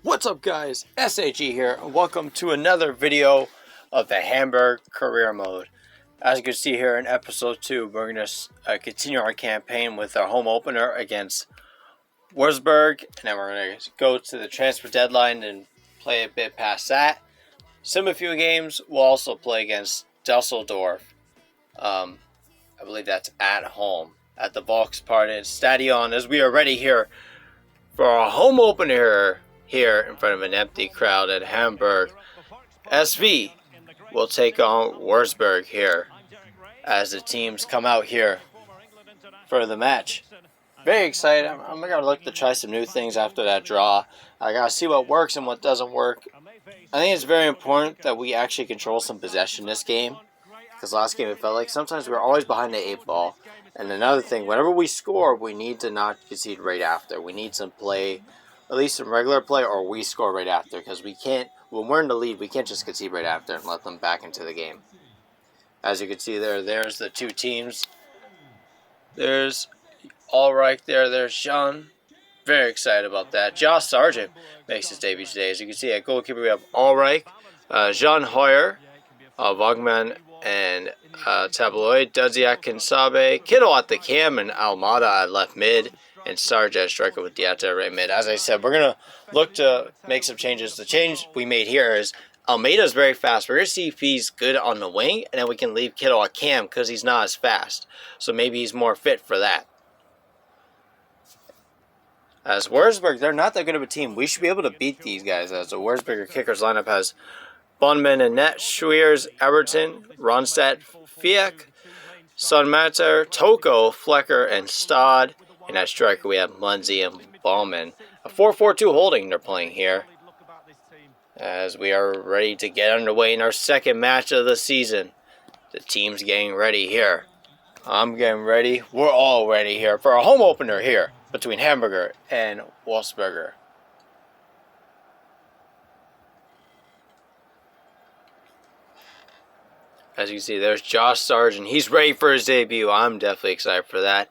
What's up guys, SAG here, and welcome to another video of the Hamburg career mode. As you can see here in episode 2, we're going to continue our campaign with our home opener against Wolfsburg, and then we're going to go to the transfer deadline and play a bit past that. A few games, we'll also play against Dusseldorf. I believe that's at home at the Volksparken Stadion, as we are ready here for our home opener here in front of an empty crowd at Hamburg SV. Will take on Wolfsburg here as the teams come out here for the match. Very excited. I'm gonna look to try some new things after that draw. I gotta see what works and what doesn't work. I think it's very important that we actually control some possession this game, because last game it felt like sometimes we were always behind the 8 ball. And another thing, whenever we score, we need to not concede right after. We need some play, at least some regular play, or we score right after, because we can't, when we're in the lead, we can't just concede right after and let them back into the game. As you can see there's the two teams. There's Ulrich there's Jean. Very excited about that. Josh Sargent makes his debut today. As you can see at goalkeeper we have Ulrich, Jean Hoyer, Wagman, and Tabloid, Dudziak, Kinsabe, Kittle at the cam, and Almada at left mid, and Sarge striker with Diatta at right mid. As I said, we're going to look to make some changes. The change we made here is Almeida's very fast. We're going to see if he's good on the wing, and then we can leave Kittle at cam because he's not as fast. So maybe he's more fit for that. As Wolfsburg, they're not that good of a team. We should be able to beat these guys, as the Wolfsburger kickers lineup has Bonman and Net, Schweers, Everton, Ronstadt, Fiek, Sunmatter, Toko, Flecker, and Stod. And at striker we have Munzie and Ballman. A 4-4-2 holding they're playing here, as we are ready to get underway in our second match of the season. The team's getting ready here. I'm getting ready. We're all ready here for a home opener here between Hamburger and Wolfsburger. As you can see, there's Josh Sargent. He's ready for his debut. I'm definitely excited for that.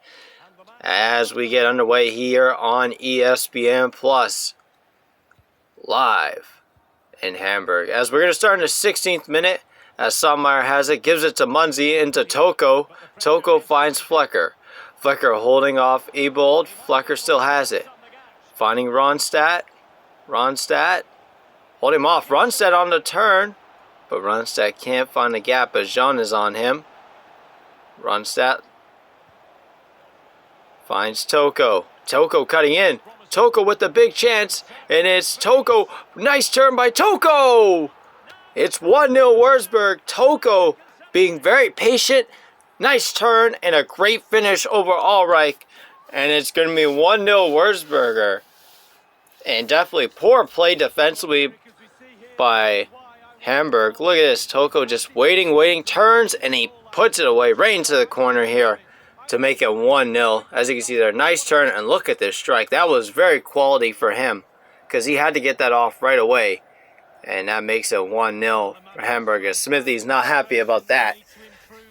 As we get underway here on ESPN Plus, live in Hamburg. As we're going to start in the 16th minute, as Salmeyer has it, gives it to Munzie into Toko. Toko finds Flecker. Flecker holding off Ebold. Flecker still has it. Finding Ronstadt. Ronstadt. Hold him off. Ronstadt on the turn. But Ronstadt can't find the gap as Jean is on him. Ronstadt finds Toko. Toko cutting in. Toko with the big chance. And it's Toko. Nice turn by Toko. It's 1-0 Wolfsburg. Toko being very patient. Nice turn and a great finish over Ulrich. And it's going to be 1-0 Wolfsburger. And definitely poor play defensively by Hamburg. Look at this. Toko just waiting, turns, and he puts it away right into the corner here to make it 1-0. As you can see there, nice turn, and look at this strike. That was very quality for him, because he had to get that off right away. And that makes it 1-0 for Hamburg. Smithy's not happy about that.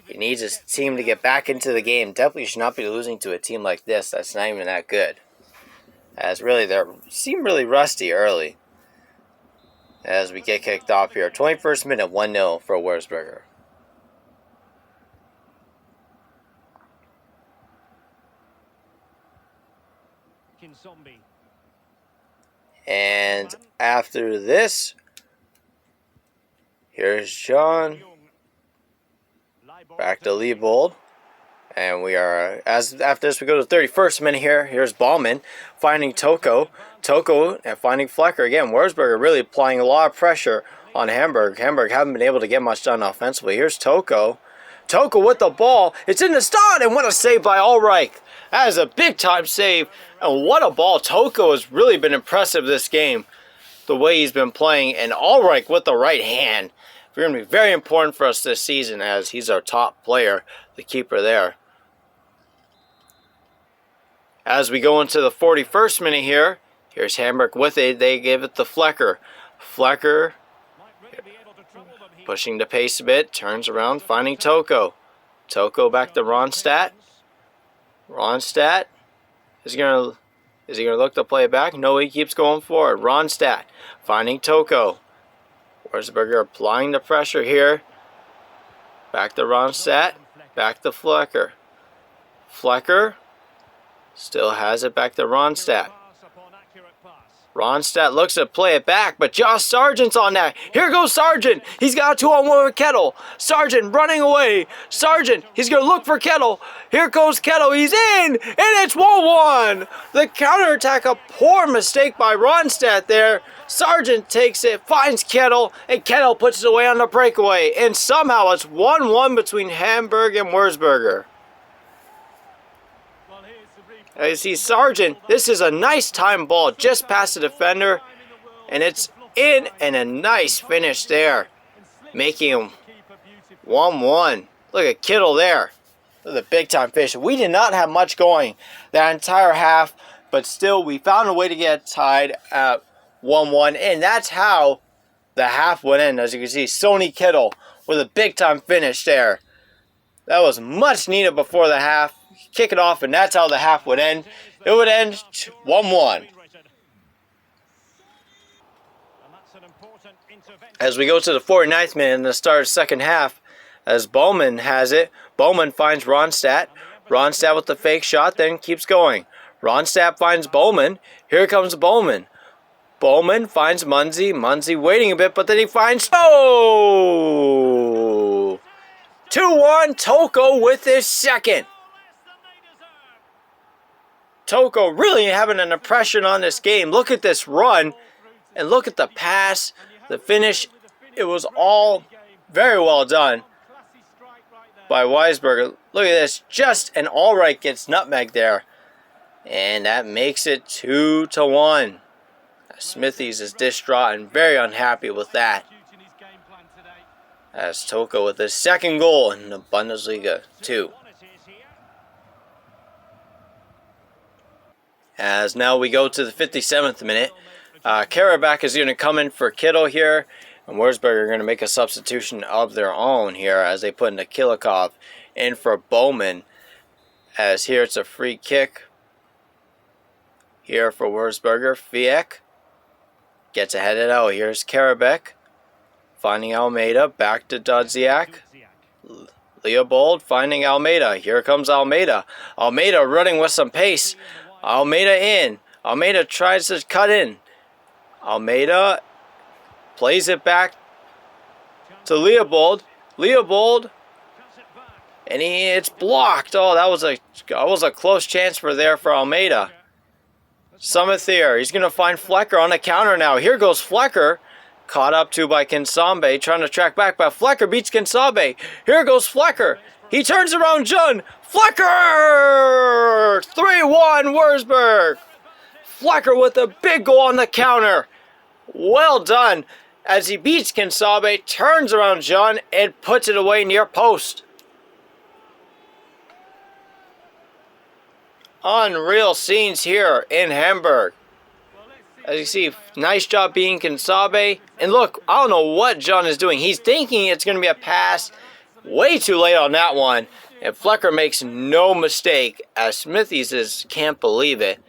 He needs his team to get back into the game. Definitely should not be losing to a team like this that's not even that good. As really, they seem really rusty early. As we get kicked off here. 21st minute, 1-0 for Wolfsburger. And after this, here's John. Back to Leibold. And we are, after this we go to the 31st minute here. Here's Ballman finding Toko. Toko and finding Flecker. Again, Wolfsburg really applying a lot of pressure on Hamburg. Hamburg haven't been able to get much done offensively. Here's Toko. Toko with the ball. It's in the start, and what a save by Ulrich. That is a big-time save. And what a ball. Toko has really been impressive this game, the way he's been playing. And Ulrich with the right hand. It's going to be very important for us this season, as he's our top player, the keeper there. As we go into the 41st minute here, here's Hamburg with it. They give it to Flecker. Flecker pushing the pace a bit, turns around, finding Toko. Toko back to Ronstadt. Ronstadt is going to Is he going to look to play it back? No, he keeps going forward. Ronstadt finding Toko. Wurzburger applying the pressure here. Back to Ronstadt. Back to Flecker. Flecker still has it back to Ronstadt. Ronstadt looks to play it back, but Josh Sargent's on that. Here goes Sargent. He's got a 2-on-1 with Kettle. Sargent running away. Sargent, he's going to look for Kettle. Here goes Kettle. He's in, and it's 1-1. The counterattack, a poor mistake by Ronstadt there. Sargent takes it, finds Kettle, and Kettle puts it away on the breakaway. And somehow it's 1-1 between Hamburg and Wurzburger. As you see Sargent, this is a nice time ball just past the defender, and it's in, and a nice finish there, making him 1-1. Look at Kittle there. Look at the big time fish. We did not have much going that entire half, but still we found a way to get tied at 1-1, and that's how the half went in. As you can see, Sonny Kittle with a big time finish there. That was much needed before the half. Kick it off, and that's how the half would end. It would end 1-1. As we go to the 49th minute in the start of the second half, as Bowman has it, Bowman finds Ronstadt. Ronstadt with the fake shot, then keeps going. Ronstadt finds Bowman. Here comes Bowman. Bowman finds Munzie. Munzie waiting a bit, but then he finds... Oh! 2-1, Toko with his second. Toko really having an impression on this game. Look at this run, and look at the pass, the finish. It was all very well done by Weisberger. Look at this, just an Allright gets nutmeg there, and that makes it 2-1. Smithies is distraught and very unhappy with that. As Toko with his second goal in the Bundesliga 2. As now we go to the 57th minute. Karabakh is going to come in for Kittle here. And Wurzburger are going to make a substitution of their own here as they put Nikilikov in for Bowman. As here it's a free kick. Here for Wurzburger. Fiek gets ahead of it out. Here's Karabakh finding Almeida. Back to Dudziak. Leopold finding Almeida. Here comes Almeida. Almeida running with some pace. Almeida in. Almeida tries to cut in. Almeida plays it back to Leopold. Leopold. And it's blocked. Oh, that was a close chance for Almeida. Summit there. He's going to find Flecker on the counter now. Here goes Flecker. Caught up to by Kinsambe. Trying to track back, but Flecker beats Kinsambe. Here goes Flecker. He turns around Jun. Flecker! 3-1 Wurzburg. Flecker with a big goal on the counter. Well done. As he beats Kinsambe, turns around Jun, and puts it away near post. Unreal scenes here in Hamburg. As you see, nice job beating Kinsambe. And look, I don't know what Jun is doing. He's thinking it's going to be a pass. Way too late on that one. And Flecker makes no mistake, as Smithies can't believe it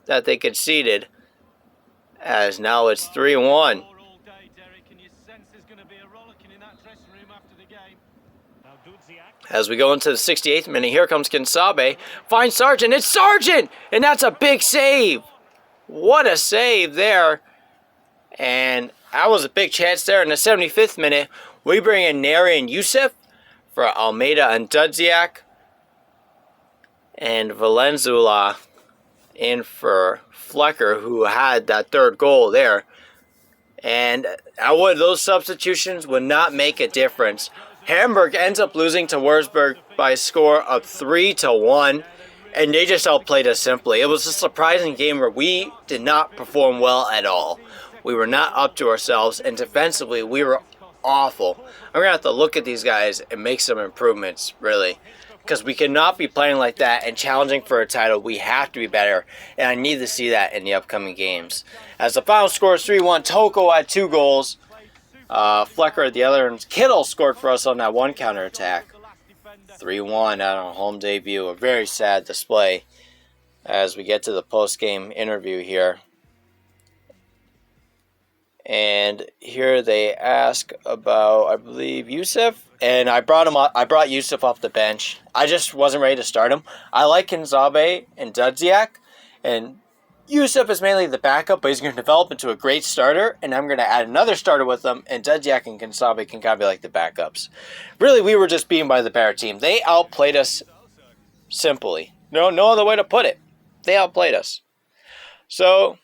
that they conceded. As now it's 3-1. As we go into the 68th minute, here comes Kinsambe. Finds Sargent. It's Sargent! And that's a big save. What a save there. And that was a big chance there. In the 75th minute, we bring in Neri and Youssef for Almeida and Dudziak. And Valenzuela in for Flecker, who had that third goal there. And those substitutions would not make a difference. Hamburg ends up losing to Wurzburg by a score of 3-1. And they just outplayed us simply. It was a surprising game where we did not perform well at all. We were not up to ourselves, and defensively we were awful. I'm going to have to look at these guys and make some improvements, really. Because we cannot be playing like that and challenging for a title. We have to be better, and I need to see that in the upcoming games. As the final score is 3-1, Toko had 2 goals. Flecker at the other, and Kittle scored for us on that one counterattack. 3-1 on our home debut. A very sad display as we get to the post-game interview here. And here they ask about, I believe, Yusuf. And I brought Yusuf off the bench. I just wasn't ready to start him. I like Kinzabe and Dudziak. And Yusuf is mainly the backup, but he's going to develop into a great starter. And I'm going to add another starter with him. And Dudziak and Kinzabe can kind of be like the backups. Really, we were just being by the better team. They outplayed us simply. No other way to put it. They outplayed us. So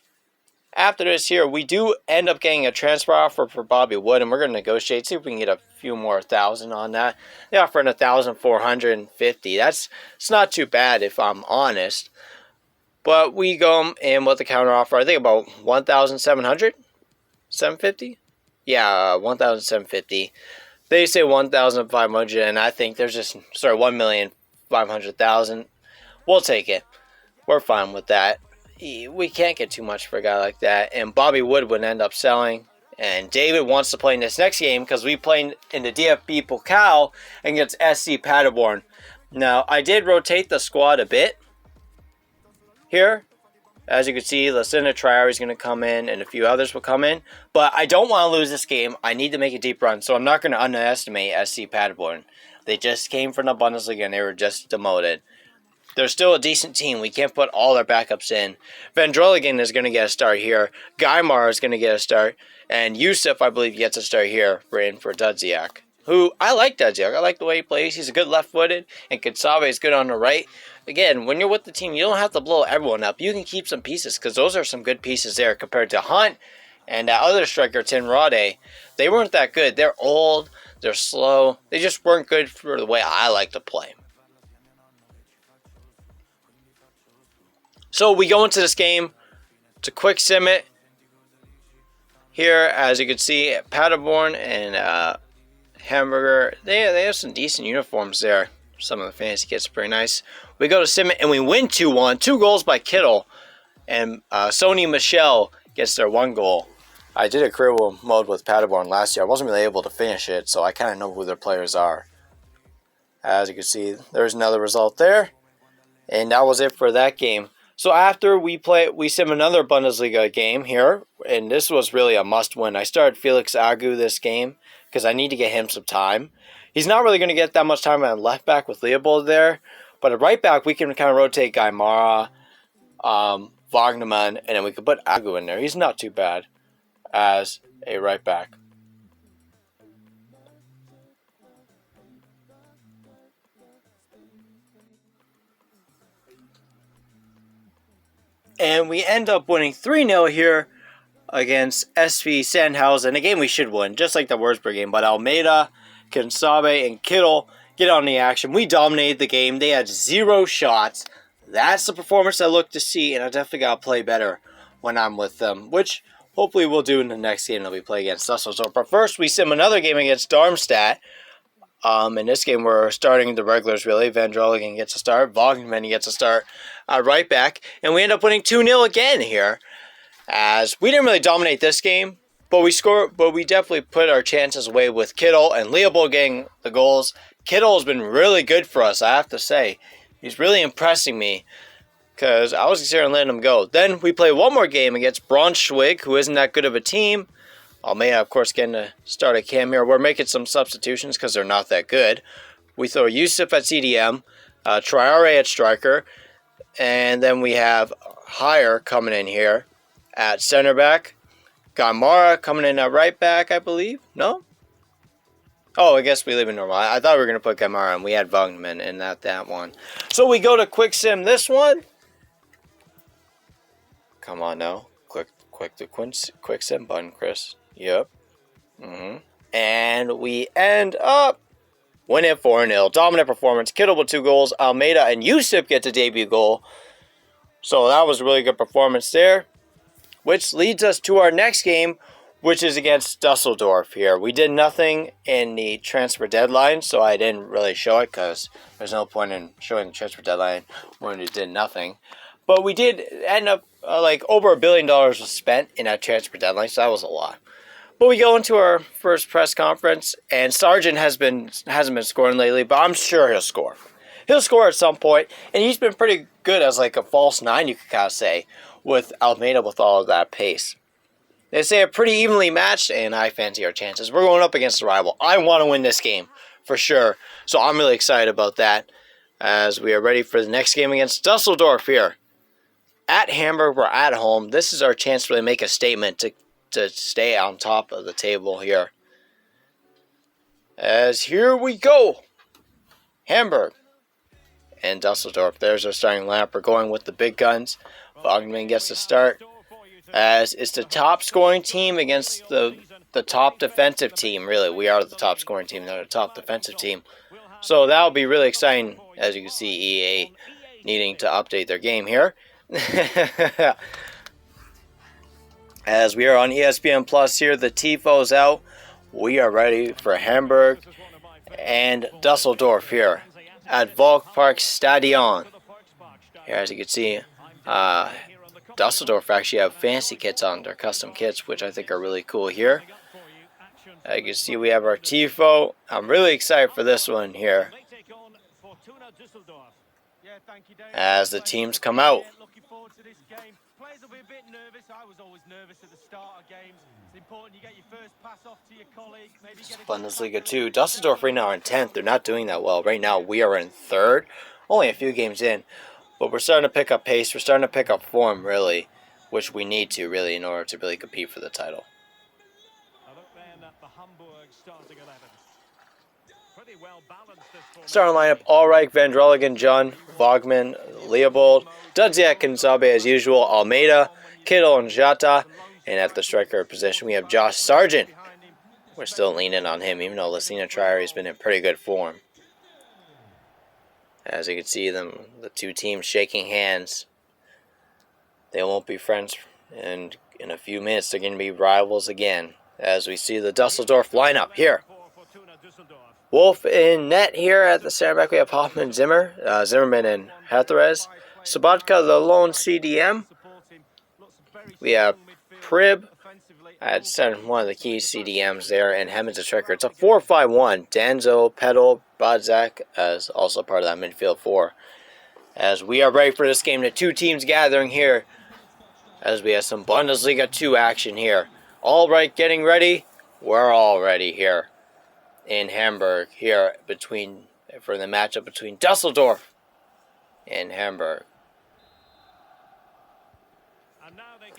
after this here, we do end up getting a transfer offer for Bobby Wood, and we're going to negotiate, see if we can get a few more thousand on that. They offered $1,450. It's not too bad if I'm honest. But we go in with the counter offer, I think about $1,700? $750? Yeah, $1,750. They say $1,500, and I think there's just, $1,500,000. We'll take it. We're fine with that. We can't get too much for a guy like that. And Bobby Wood would end up selling. And David wants to play in this next game because we played in the DFB Pokal against SC Paderborn. Now, I did rotate the squad a bit here. As you can see, Lucinda Triari is going to come in and a few others will come in. But I don't want to lose this game. I need to make a deep run. So I'm not going to underestimate SC Paderborn. They just came from the Bundesliga and they were just demoted. They're still a decent team. We can't put all their backups in. Van Droligan is going to get a start here. Guymar is going to get a start. And Yusuf, I believe, gets a start here for Dudziak. Who, I like Dudziak. I like the way he plays. He's a good left-footed. And Kinsabe is good on the right. Again, when you're with the team, you don't have to blow everyone up. You can keep some pieces because those are some good pieces there compared to Hunt and that other striker, Tin Rade. They weren't that good. They're old. They're slow. They just weren't good for the way I like to play. So we go into this game to quick sim it. Here, as you can see, Paderborn and Hamburger, they have some decent uniforms there. Some of the fantasy kits are pretty nice. We go to sim it and we win 2-1. 2 goals by Kittle. And Sony Michel gets their 1 goal. I did a career mode with Paderborn last year. I wasn't really able to finish it, so I kind of know who their players are. As you can see, there's another result there. And that was it for that game. So after we sim another Bundesliga game here, and this was really a must-win. I started Felix Agu this game because I need to get him some time. He's not really going to get that much time at left back with Leopold there, but at right back we can kind of rotate Guymara, Wagnerman, and then we could put Agu in there. He's not too bad as a right back. And we end up winning 3-0 here against SV Sandhausen. A game we should win, just like the Würzburg game. But Almeida, Kinsabe, and Kittle get on the action. We dominated the game. They had 0 shots. That's the performance I look to see, and I definitely got to play better when I'm with them, which hopefully we'll do in the next game that we play against Düsseldorf. But first, we sim another game against Darmstadt. In this game, we're starting the regulars, really. Van Droligan gets a start. Wagnerman gets a start right back. And we end up winning 2-0 again here. As we didn't really dominate this game, but we definitely put our chances away with Kittle and Leopold getting the goals. Kittle has been really good for us, I have to say. He's really impressing me because I was considering letting him go. Then we play one more game against Braunschweig, who isn't that good of a team. Almeida, of course, getting to start a cam here. We're making some substitutions because they're not that good. We throw Yusuf at CDM, Triare at striker, and then we have Hire coming in here at center back. Gamara coming in at right back, I believe. No? Oh, I guess we leave it normal. I thought we were going to put Gamara in. We had Wagnerman in that one. So we go to quick sim this one. Come on now. Click the quick sim button, Chris. Yep. And we end up winning 4-0. Dominant performance. Kittle with 2 goals. Almeida and Yusuf get the debut goal. So that was a really good performance there. Which leads us to our next game, which is against Düsseldorf here. We did nothing in the transfer deadline, so I didn't really show it because there's no point in showing the transfer deadline when we did nothing. But we did end up over $1 billion was spent in that transfer deadline, so that was a lot. But we go into our first press conference, and Sargent hasn't been scoring lately, but I'm sure he'll score. he'll score at some point, and he's been pretty good as like a false nine, you could kind of say, with Almeida with all of that pace. They say a pretty evenly matched, and I fancy our chances. We're going up against a rival. I want to win this game, for sure. So I'm really excited about that, as we are ready for the next game against Dusseldorf here. At Hamburg, we're at home. This is our chance to really make a statement to stay on top of the table here. As here we go. Hamburg and Dusseldorf. There's our starting lineup. We're going with the big guns. Wagner gets the start, as it's the top scoring team against the top defensive team. Really, we are the top scoring team. They're the top defensive team. So that'll be really exciting, as you can see EA needing to update their game here. As we are on ESPN Plus here, the Tifo's out. We are ready for Hamburg and Dusseldorf here at Volkspark Stadion. Here, as you can see, Dusseldorf actually have fancy kits on their custom kits, which I think are really cool here. As you can see, we have our Tifo. I'm really excited for this one here, as the teams come out. Players will be a bit nervous. I was always nervous at the start of games. It's important you get your first pass off to your colleague. Maybe get Bundesliga 2. Dusseldorf right now are in 10th. They're not doing that well. Right now we are in 3rd. Only a few games in. But we're starting to pick up pace. We're starting to pick up form, really, which we need to, really, in order to really compete for the title. Starting lineup: Ulreich, Van Drolligen, John, Vogman, Leopold, Dudziak, Kinzabe as usual, Almeida, Kittle, and Jata. And at the striker position, we have Josh Sargent. We're still leaning on him, even though Lassina Trier has been in pretty good form. As you can see them, the two teams shaking hands. They won't be friends, and in a few minutes they're going to be rivals again. As we see the Dusseldorf lineup here. Wolf in net here at the center back. We have Hoffman, Zimmerman, and Hatherez. Sabatka, the lone CDM. We have Prib at center, one of the key CDMs there, and Hemmings a striker. It's a 4-5-1. Danzo, Pedal, Bodzak as also part of that midfield 4. As we are ready for this game, the two teams gathering here, as we have some Bundesliga 2 action here. Ulreich getting ready. We're all ready here in Hamburg here for the matchup between Dusseldorf and Hamburg.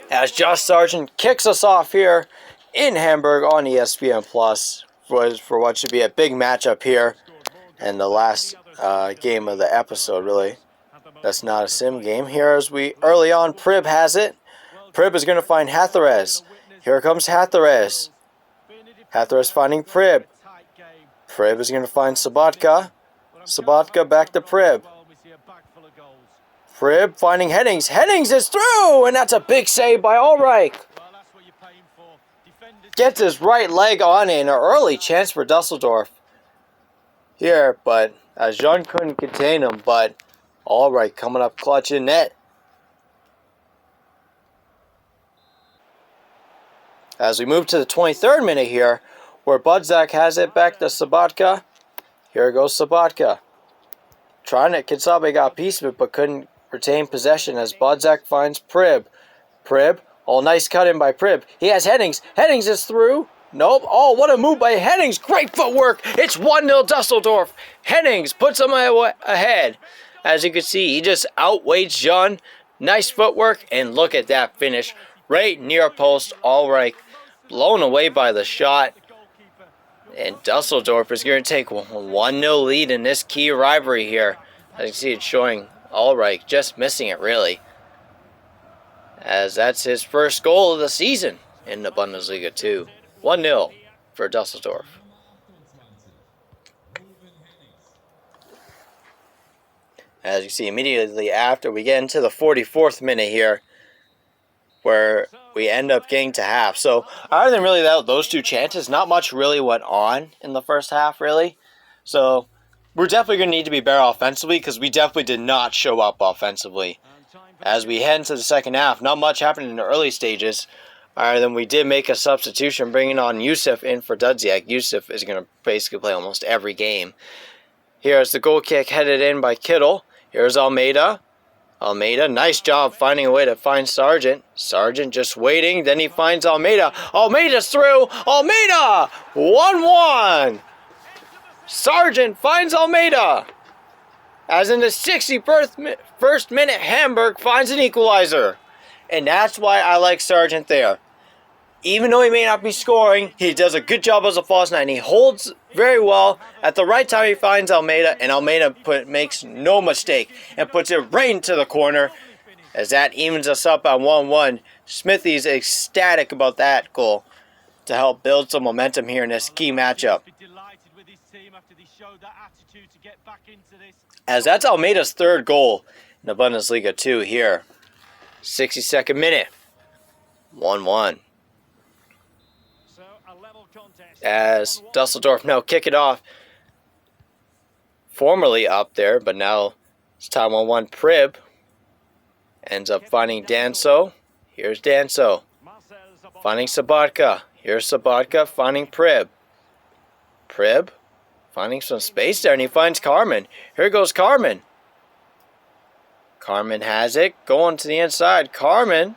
As Josh Sargent kicks us off here in Hamburg on ESPN Plus for what should be a big matchup here, and the last game of the episode, really. That's not a sim game. Here, as we early on, Prib has it. Prib is going to find Hatherez. Here comes Hatherez. Hatherez finding Prib. Prib is going to find Sabatka. Sabatka back to Prib. Prib finding Hennings. Hennings is through, and that's a big save by Ulreich. Gets his right leg on in. An early chance for Dusseldorf here, but as Jean couldn't contain him, but Ulreich coming up clutch in net. As we move to the 23rd minute here, where Bodzak has it back to Sabatka. Here goes Sabatka. Trying it, Kinsabe got a piece of it, but couldn't retain possession as Bodzak finds Prib. Prib, nice cut in by Prib. He has Hennings. Hennings is through. Nope. Oh, what a move by Hennings. Great footwork. It's 1-0 Dusseldorf. Hennings puts them ahead. As you can see, he just outweighs Jean. Nice footwork, and look at that finish. Right near post, Ulreich blown away by the shot. And Dusseldorf is going to take a 1-0 lead in this key rivalry here. As you can see, it's showing Ulreich just missing it, really, as that's his first goal of the season in the Bundesliga 2. 1-0 for Dusseldorf. As you see, immediately after, we get into the 44th minute here, where we end up getting to half. So, other than really those two chances, not much really went on in the first half, really. So, we're definitely going to need to be better offensively, because we definitely did not show up offensively. As we head into the second half, not much happened in the early stages. Then we did make a substitution, bringing on Yusuf in for Dudziak. Yusuf is going to basically play almost every game. Here's the goal kick headed in by Kittle. Here's Almeida. Almeida, nice job finding a way to find Sargent. Sargent just waiting. Then he finds Almeida. Almeida's through. Almeida! 1-1. Sargent finds Almeida. As in the 61st minute, Hamburg finds an equalizer. And that's why I like Sargent there. Even though he may not be scoring, he does a good job as a false nine. He holds very well. At the right time, he finds Almeida, and Almeida makes no mistake and puts it right into the corner. As that evens us up at 1-1. Smithy's ecstatic about that goal to help build some momentum here in this key matchup. As that's Almeida's third goal in the Bundesliga 2 here. 62nd minute. 1-1. As Dusseldorf now kick it off. Formerly up there, but now it's time 1-1. Prib ends up finding Danso. Here's Danso. Finding Sabatka. Here's Sabatka finding Prib. Prib finding some space there, and he finds Carmen. Here goes Carmen. Carmen has it. Going to the inside. Carmen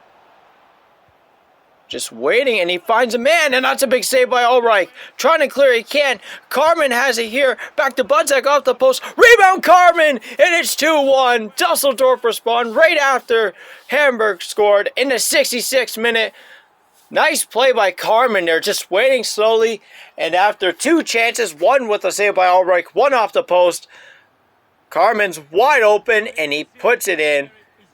just waiting, and he finds a man, and that's a big save by Ulreich. Trying to clear, he can't. Carmen has it here. Back to Budzek off the post. Rebound Carmen, and it's 2-1. Dusseldorf respond right after Hamburg scored in the 66th minute. Nice play by Carmen there, just waiting slowly. And after two chances, one with a save by Ulreich, one off the post, Carmen's wide open, and he puts it in.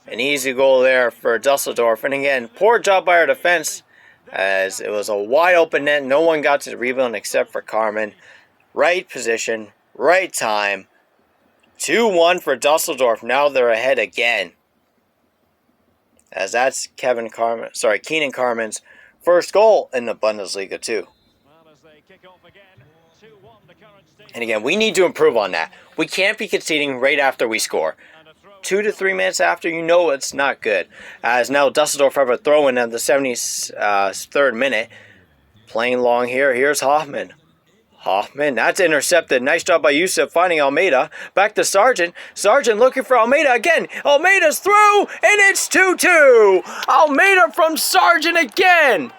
An easy goal there for Dusseldorf. And again, poor job by our defense, as it was a wide open net. No one got to the rebound except for Carmen. Right position, right time. 2-1 for Dusseldorf. Now they're ahead again. As that's Keenan Carmen's first goal in the Bundesliga 2. And again, we need to improve on that. We can't be conceding right after we score. 2 to 3 minutes after, you know it's not good. As now Dusseldorf have a throw in at the 73rd minute. Playing long here. Here's Hoffman. Hoffman, that's intercepted. Nice job by Yusuf finding Almeida. Back to Sargent. Sargent looking for Almeida again. Almeida's through, and it's 2-2. Almeida from Sargent again.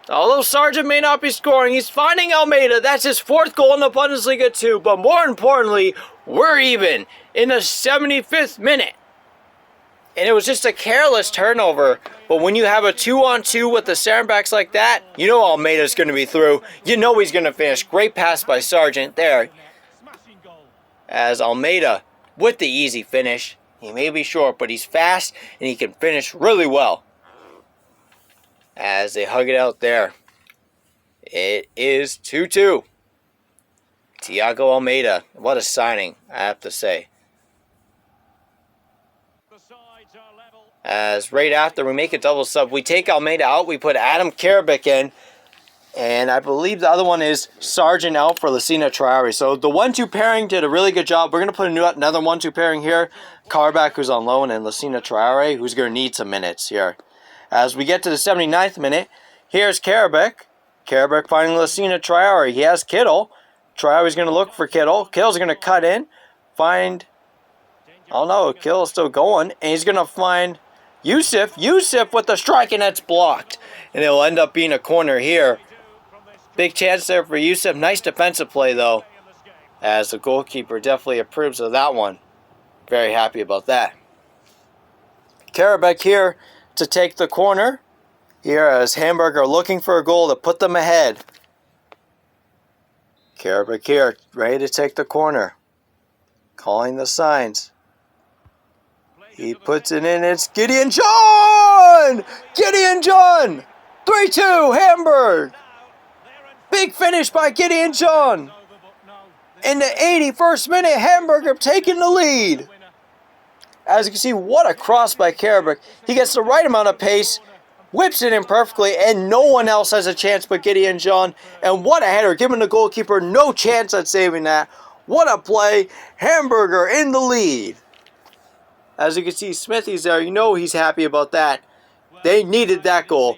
Although Sargent may not be scoring, he's finding Almeida. That's his fourth goal in the Bundesliga 2. But more importantly, we're even in the 75th minute. And it was just a careless turnover. But when you have a 2-on-2 with the center backs like that, you know Almeida's going to be through. You know he's going to finish. Great pass by Sargent there. As Almeida with the easy finish. He may be short, but he's fast and he can finish really well. As they hug it out there. It is 2-2. Thiago Almeida. What a signing, I have to say. As right after we make a double sub, we take Almeida out. We put Adam Karabik in. And I believe the other one is Sargent out for Lassina Traore. So the 1-2 pairing did a really good job. We're going to put another 1-2 pairing here. Karabak, who's on loan, and Lassina Traore, who's going to need some minutes here. As we get to the 79th minute, here's Karabak. Karabak finding Lassina Traore. He has Kittle. Traore's going to look for Kittle. Kittle's going to cut in. Find... Oh no, Kittle's still going. And he's going to find Yusuf. Yusuf with the strike, and that's blocked. And it'll end up being a corner here. Big chance there for Yusuf. Nice defensive play though. As the goalkeeper definitely approves of that one. Very happy about that. Karabak here to take the corner. Here as Hamburg are looking for a goal to put them ahead. Karabak here, ready to take the corner. Calling the signs. He puts it in, it's Gideon John! Gideon John! 3-2, Hamburg! Big finish by Gideon John! In the 81st minute, Hamburg have taken the lead. As you can see, what a cross by Karabak. He gets the right amount of pace, whips it in perfectly, and no one else has a chance but Gideon John. And what a header, giving the goalkeeper no chance at saving that. What a play. Hamburger in the lead. As you can see, Smithy's there. You know he's happy about that. They needed that goal.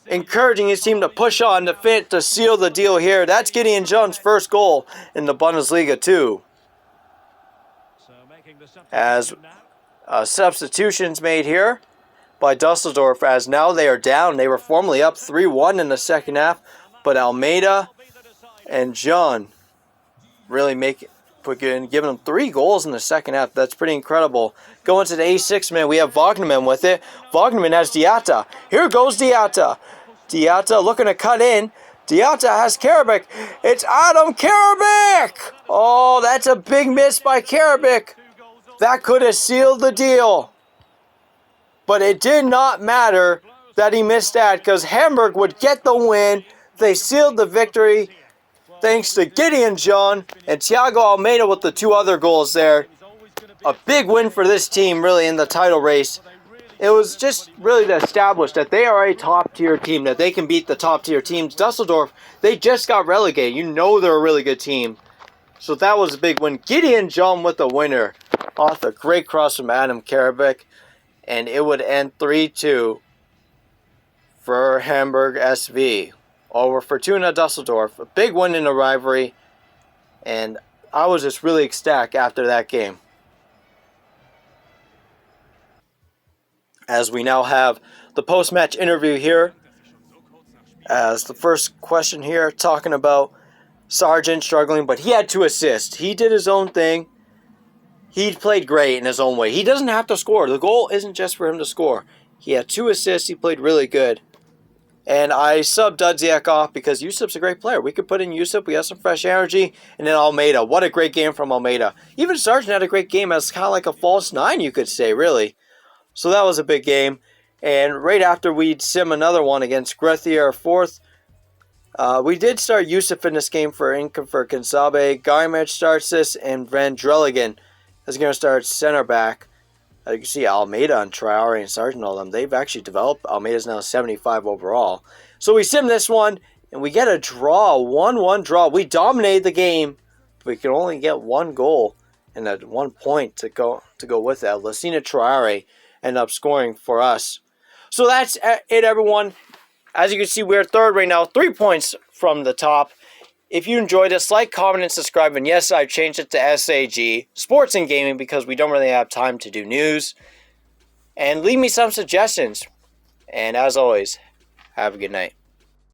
encouraging his team to push on to seal the deal here. That's Gideon John's first goal in the Bundesliga too. As substitutions made here by Dusseldorf, as now they are down. They were formerly up 3-1 in the second half, but Almeida and John really giving them 3 goals in the second half. That's pretty incredible. Going to the 86th minute, we have Wagnerman with it. Wagnerman has Diatta. Here goes Diatta. Diatta looking to cut in. Diatta has Karabik. It's Adam Karabik! Oh, that's a big miss by Karabik. That could have sealed the deal. But it did not matter that he missed that, because Hamburg would get the win. They sealed the victory thanks to Gideon John and Thiago Almeida with the 2 other goals there. A big win for this team, really, in the title race. It was just really to establish that they are a top-tier team, that they can beat the top-tier teams. Dusseldorf, they just got relegated. You know they're a really good team. So that was a big win. Gideon John with the winner off a great cross from Adam Karabik. And it would end 3-2 for Hamburg SV over Fortuna Dusseldorf. A big win in the rivalry. And I was just really ecstatic after that game. As we now have the post-match interview here. As the first question here, talking about Sargent struggling, but he had 2 assists. He did his own thing. He played great in his own way. He doesn't have to score. The goal isn't just for him to score. He had 2 assists. He played really good. And I subbed Dudziak off because Yusup's a great player. We could put in Yusup. We have some fresh energy. And then Almeida. What a great game from Almeida. Even Sargent had a great game as kind of like a false 9, you could say, really. So that was a big game. And right after we'd sim another one against Grethia, our 4th. We did start Yusuf in this game for Kinsabe. Garmich starts this, and Van Drelligan is going to start center back. You can see Almeida and Traore and Sargent, all them. They've actually developed. Almeida's now 75 overall. So we sim this one, and we get a draw, 1-1 draw. We dominated the game, but we could only get 1 goal and at 1 point to go with that. Lassina Traore ended up scoring for us. So that's it, everyone. As you can see, we're 3rd right now, 3 points from the top. If you enjoyed this, like, comment, and subscribe. And yes, I've changed it to SAG, Sports and Gaming, because we don't really have time to do news. And leave me some suggestions. And as always, have a good night.